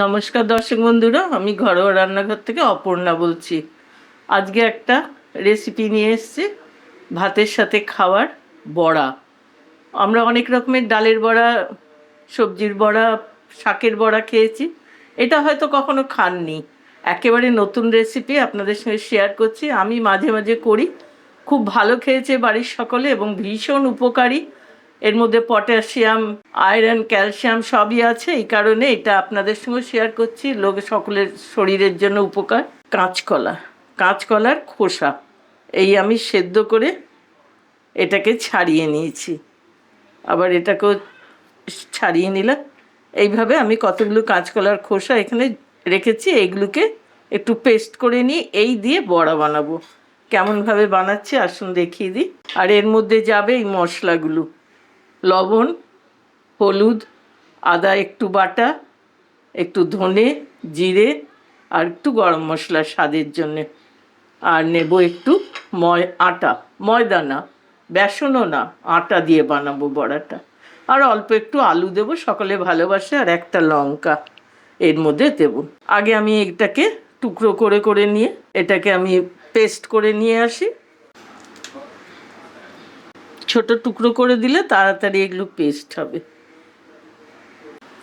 নমস্কার দর্শক বন্ধুরা, আমি ঘরোয়া রান্নাঘর থেকে অপর্ণা বলছি। আজকে একটা রেসিপি নিয়ে এসেছি, ভাতের সাথে খাওয়ার বড়া। আমরা অনেক রকমের ডালের বড়া, সবজির বড়া, শাকের বড়া খেয়েছি। এটা হয়তো কখনো খাননি। একেবারে নতুন রেসিপি আপনাদের সঙ্গে শেয়ার করছি। আমি মাঝে মাঝে করি, খুব ভালো খেয়েছে বাড়ির সকলে এবং ভীষণ উপকারী। এর মধ্যে পটাশিয়াম, আয়রন, ক্যালসিয়াম সবই আছে। এই কারণে এটা আপনাদের সঙ্গে শেয়ার করছি। সকলের শরীরের জন্য উপকার। কাঁচকলার খোসা এই আমি সেদ্ধ করে এটাকে ছাড়িয়ে নিয়েছি, আবার এটাকেও ছাড়িয়ে নিলাম। এইভাবে আমি কতগুলো কাঁচকলার খোসা এখানে রেখেছি। এইগুলোকে একটু পেস্ট করে নিই, এই দিয়ে বড়া বানাবো। কেমনভাবে বানাচ্ছি আসুন দেখিয়ে দিই। আর এর মধ্যে যাবে এই মশলাগুলো: লবণ, হলুদ, আদা একটু বাটা, একটু ধনে, জিরে, আর একটু গরম মশলা স্বাদের জন্যে। আর নেব একটু আটা, ময়দা না, বেসনও না, আটা দিয়ে বানাবো বড়াটা। আর অল্প একটু আলু দেবো, সকলে ভালোবাসে, আর একটা লঙ্কা এর মধ্যে দেব। আগে আমি এটাকে টুকরো করে করে নিয়ে এটাকে আমি পেস্ট করে নিয়ে আসি। ছোট টুকরো করে দিলে তাড়াতাড়ি এগুলো পেস্ট হবে।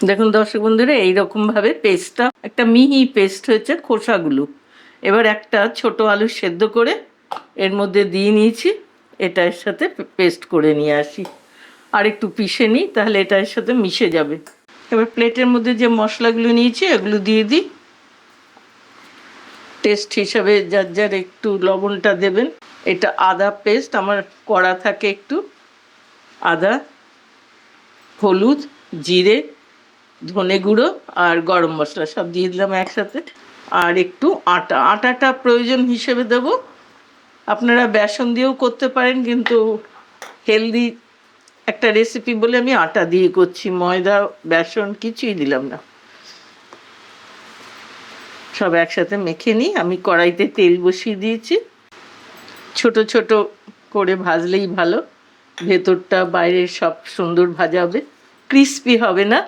দেখুন দর্শক বন্ধুরা, এইরকমভাবে পেস্টটা একটা মিহি পেস্ট হয়েছে খোসাগুলো। এবার একটা ছোট আলু সেদ্ধ করে এর মধ্যে দিয়ে নিয়েছি। এটার সাথে পেস্ট করে নিয়ে আসি, আর একটু পিষে নিই, তাহলে এটার সাথে মিশে যাবে। এবার প্লেটের মধ্যে যে মশলাগুলো নিয়েছি এগুলো দিয়ে দিই। টেস্ট হিসাবে যার যার একটু লবণটা দেবেন। এটা আদা পেস্ট আমার করা থাকে, একটু আদা, হলুদ, জিরে, ধনে গুঁড়ো আর গরম মশলা সব দিয়ে দিলাম একসাথে। আর একটু আটাটা প্রয়োজন হিসেবে দেব। আপনারা বেসন দিয়েও করতে পারেন, কিন্তু হেলদি একটা রেসিপি বলে আমি আটা দিয়ে করছি, ময়দা বেসন কিছুই দিলাম না। সব একসাথে মেখে নিই। আমি কড়াইতে তেল বসিয়ে দিয়েছি। ছোট ছোট করে ভাজলেই ভালো, ভেতরটা বাইরের সব সুন্দর ভাজা হবে, ক্রিস্পি হবে না।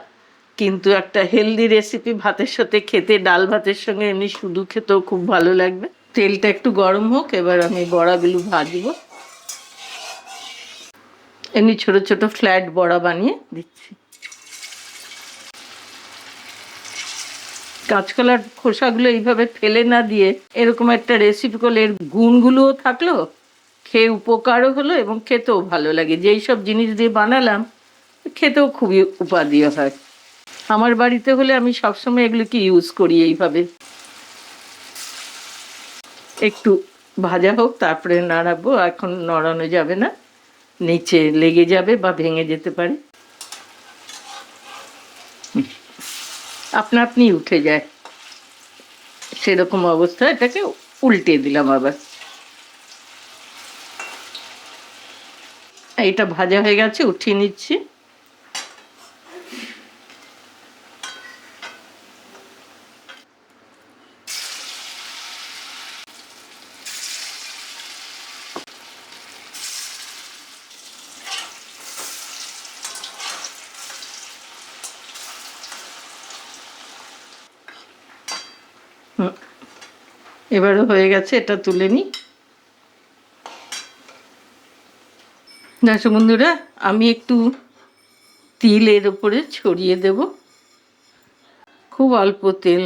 কিন্তু একটা হেলদি রেসিপি, ভাতের সাথে খেতে, ডাল ভাতের সঙ্গে এমনি শুধু খেতেও খুব ভালো লাগবে। তেলটা একটু গরম হোক, এবার আমি বড়াগুলো ভাজবো। এমনি ছোট ছোট ফ্ল্যাট বড়া বানিয়ে দিচ্ছি। কাঁচকলার খোসাগুলো এইভাবে ফেলে না দিয়ে এরকম একটা রেসিপি করলে এর গুণগুলোও থাকলো, খেয়ে উপকারও হলো এবং খেতেও ভালো লাগে। যেই সব জিনিস দিয়ে বানালাম খেতেও খুবই উপাদেয় হয়। আমার বাড়িতে হলে আমি সবসময় এগুলোকে ইউজ করি এইভাবে। একটু ভাজা হোক, তারপরে নাড়াবো। এখন নড়ানো যাবে না, নিচে লেগে যাবে বা ভেঙে যেতে পারে। আপনা আপনি উঠে যায়, সেরকম অবস্থা। এটাকে উল্টে দিলাম আবার। এটা ভাজা হয়ে গেছে, উঠিয়ে নিচ্ছি। এবারও হয়ে গেছে, এটা তুলে নিই। দর্শক বন্ধুরা, আমি একটু তিল এর উপরে ছড়িয়ে দেব। খুব অল্প তেল,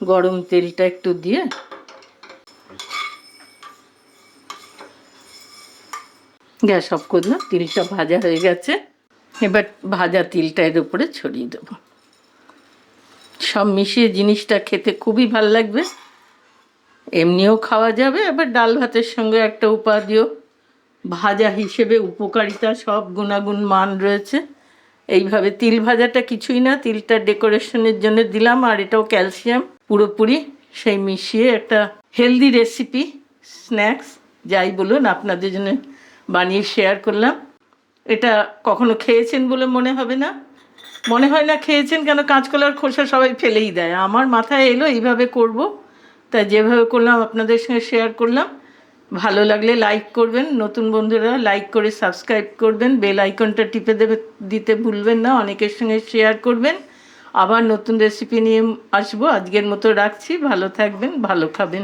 গরম তেলটা একটু দিয়ে গ্যাস অফ করলাম। তিলটা ভাজা হয়ে গেছে, এবার ভাজা তিলটা এর উপরে ছড়িয়ে দেব। সব মিশিয়ে জিনিসটা খেতে খুবই ভালো লাগবে। এমনিও খাওয়া যাবে, আবার ডাল ভাতের সঙ্গে একটা উপাদেয় ভাজা হিসেবে উপকারিতা, সব গুণাগুণ মান রয়েছে। এইভাবে তিল ভাজাটা কিছুই না, তিলটা ডেকোরেশনের জন্য দিলাম, আর এটাও ক্যালসিয়াম পুরোপুরি। সেই মিশিয়ে একটা হেলদি রেসিপি, স্ন্যাক্স যাই বলুন, আপনাদের জন্য বানিয়ে শেয়ার করলাম। এটা কখনো খেয়েছেন বলে মনে হবে না, মনে হয় না খেয়েছেন, কেন কাঁচকলার খোসা সবাই ফেলেই দেয়। আমার মাথায় এলো এইভাবে করব, তাই যেভাবে করলাম আপনাদের সঙ্গে শেয়ার করলাম। ভালো লাগলে লাইক করবেন, নতুন বন্ধুরা লাইক করে সাবস্ক্রাইব করবেন, বেল আইকনটা টিপে দিতে ভুলবেন না, অনেকের সঙ্গে শেয়ার করবেন। আবার নতুন রেসিপি নিয়ে আসবো। আজকের মতো রাখছি। ভালো থাকবেন, ভালো খাবেন।